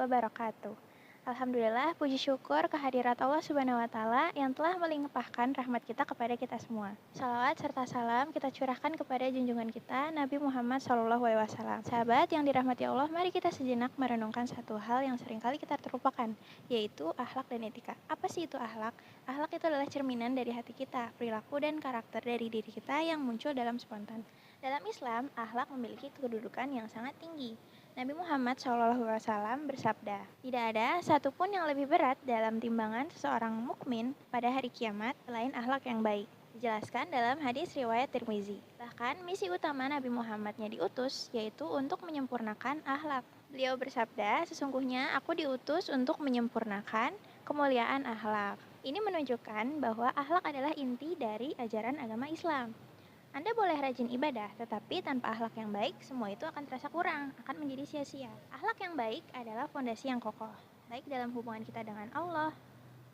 wabarakatuh. Alhamdulillah, puji syukur kehadirat Allah Subhanahu wa Ta'ala yang telah melimpahkan rahmat kita kepada kita semua. Salawat serta salam kita curahkan kepada junjungan kita Nabi Muhammad SAW. Sahabat yang dirahmati Allah, mari kita sejenak merenungkan satu hal yang seringkali kita terlupakan, yaitu akhlak dan etika. Apa sih itu akhlak? Akhlak itu adalah cerminan dari hati kita, perilaku dan karakter dari diri kita yang muncul dalam spontan. Dalam Islam, akhlak memiliki kedudukan yang sangat tinggi. Nabi Muhammad SAW bersabda, "Tidak ada satupun yang lebih berat dalam timbangan seseorang mukmin pada hari kiamat selain akhlak yang baik." Dijelaskan dalam hadis riwayat Tirmizi. Bahkan misi utama Nabi Muhammadnya diutus yaitu untuk menyempurnakan akhlak. Beliau bersabda, "Sesungguhnya aku diutus untuk menyempurnakan kemuliaan akhlak." Ini menunjukkan bahwa akhlak adalah inti dari ajaran agama Islam. Anda boleh rajin ibadah, tetapi tanpa akhlak yang baik, semua itu akan terasa kurang, akan menjadi sia-sia. Akhlak yang baik adalah fondasi yang kokoh, baik dalam hubungan kita dengan Allah,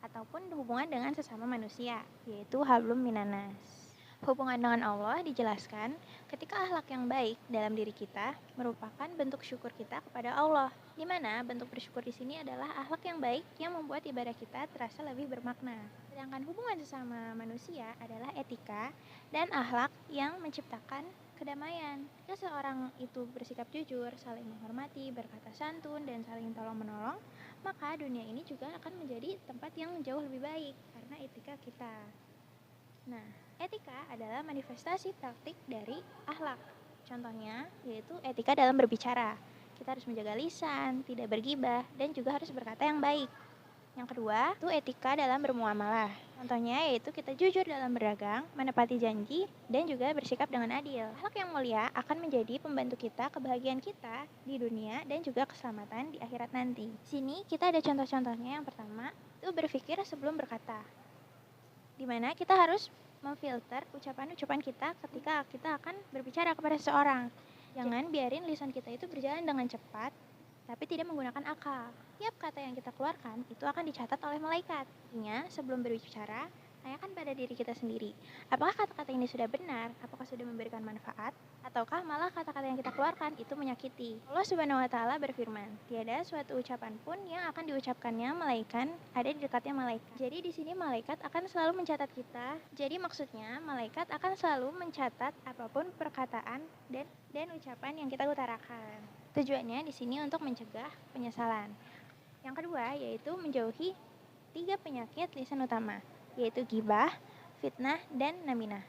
ataupun hubungan dengan sesama manusia, yaitu hablum minanas. Hubungan dengan Allah dijelaskan ketika akhlak yang baik dalam diri kita merupakan bentuk syukur kita kepada Allah, di mana bentuk bersyukur di sini adalah akhlak yang baik yang membuat ibadah kita terasa lebih bermakna. Sedangkan hubungan sesama manusia adalah etika dan akhlak yang menciptakan kedamaian. Jika seorang itu bersikap jujur, saling menghormati, berkata santun, dan saling tolong-menolong, maka dunia ini juga akan menjadi tempat yang jauh lebih baik karena etika kita. Nah, etika adalah manifestasi praktik dari akhlak. Contohnya yaitu etika dalam berbicara. Kita harus menjaga lisan, tidak bergibah, dan juga harus berkata yang baik. Yang kedua, itu etika dalam bermuamalah. Contohnya yaitu kita jujur dalam berdagang, menepati janji, dan juga bersikap dengan adil. Akhlak yang mulia akan menjadi pembantu kita kebahagiaan kita di dunia dan juga keselamatan di akhirat nanti. Di sini kita ada contoh-contohnya. Yang pertama, itu berpikir sebelum berkata, di mana kita harus memfilter ucapan-ucapan kita ketika kita akan berbicara kepada seseorang. Jangan biarin lisan kita itu berjalan dengan cepat, tapi tidak menggunakan akal. Tiap kata yang kita keluarkan itu akan dicatat oleh malaikat. Artinya, sebelum berbicara, tanyakan pada diri kita sendiri, apakah kata-kata ini sudah benar, apakah sudah memberikan manfaat, ataukah malah kata-kata yang kita keluarkan itu menyakiti. Allah Subhanahu wa Ta'ala berfirman, tiada suatu ucapan pun yang akan diucapkannya melainkan ada di dekatnya malaikat. Jadi di sini malaikat akan selalu mencatat kita. Jadi maksudnya malaikat akan selalu mencatat apapun perkataan dan ucapan yang kita utarakan. Tujuannya di sini untuk mencegah penyesalan. Yang kedua yaitu menjauhi 3 penyakit lisan utama, yaitu ghibah, fitnah, dan naminah.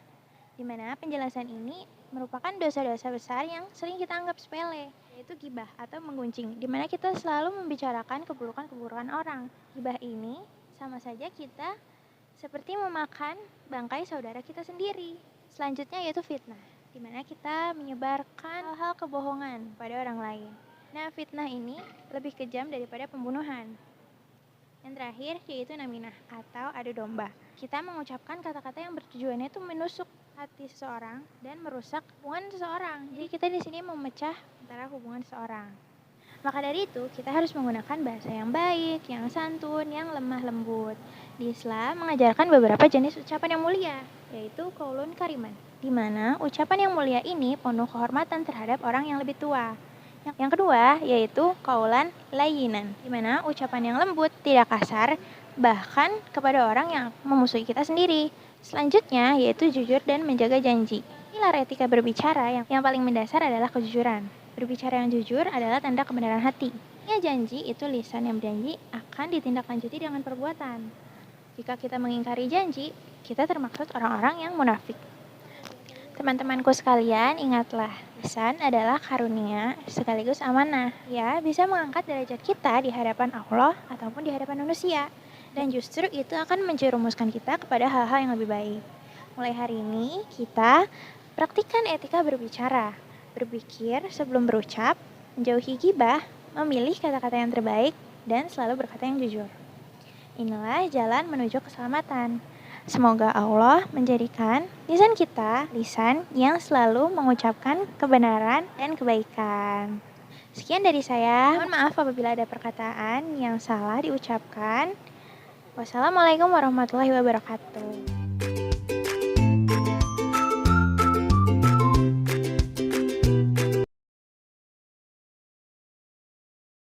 Di mana penjelasan ini merupakan dosa-dosa besar yang sering kita anggap sepele, yaitu ghibah atau menggunjing, di mana kita selalu membicarakan keburukan-keburukan orang. Ghibah ini sama saja kita seperti memakan bangkai saudara kita sendiri. Selanjutnya yaitu fitnah, di mana kita menyebarkan hal-hal kebohongan pada orang lain. Nah, fitnah ini lebih kejam daripada pembunuhan. Yang terakhir yaitu naminah atau adu domba. Kita mengucapkan kata-kata yang bertujuannya itu menusuk hati seseorang dan merusak hubungan seseorang. Jadi kita di sini memecah antara hubungan seseorang. Maka dari itu, kita harus menggunakan bahasa yang baik, yang santun, yang lemah lembut. Di Islam mengajarkan beberapa jenis ucapan yang mulia, yaitu qaulun kariman, di mana ucapan yang mulia ini penuh kehormatan terhadap orang yang lebih tua. Yang kedua yaitu qaulan layyinan, di mana ucapan yang lembut, tidak kasar, bahkan kepada orang yang memusuhi kita sendiri. Selanjutnya yaitu jujur dan menjaga janji. Pilar etika berbicara yang paling mendasar adalah kejujuran. Berbicara yang jujur adalah tanda kebenaran hati. Ya, janji itu lisan yang berjanji akan ditindaklanjuti dengan perbuatan. Jika kita mengingkari janji, kita termaksud orang-orang yang munafik. Teman-temanku sekalian, ingatlah, lisan adalah karunia sekaligus amanah. Ya, bisa mengangkat derajat kita di hadapan Allah ataupun di hadapan manusia. Dan justru itu akan menjerumuskan kita kepada hal-hal yang lebih baik. Mulai hari ini, kita praktikkan etika berbicara. Berpikir sebelum berucap, menjauhi ghibah, memilih kata-kata yang terbaik, dan selalu berkata yang jujur. Inilah jalan menuju keselamatan. Semoga Allah menjadikan lisan kita lisan yang selalu mengucapkan kebenaran dan kebaikan. Sekian dari saya. Mohon maaf apabila ada perkataan yang salah diucapkan. Wassalamualaikum warahmatullahi wabarakatuh.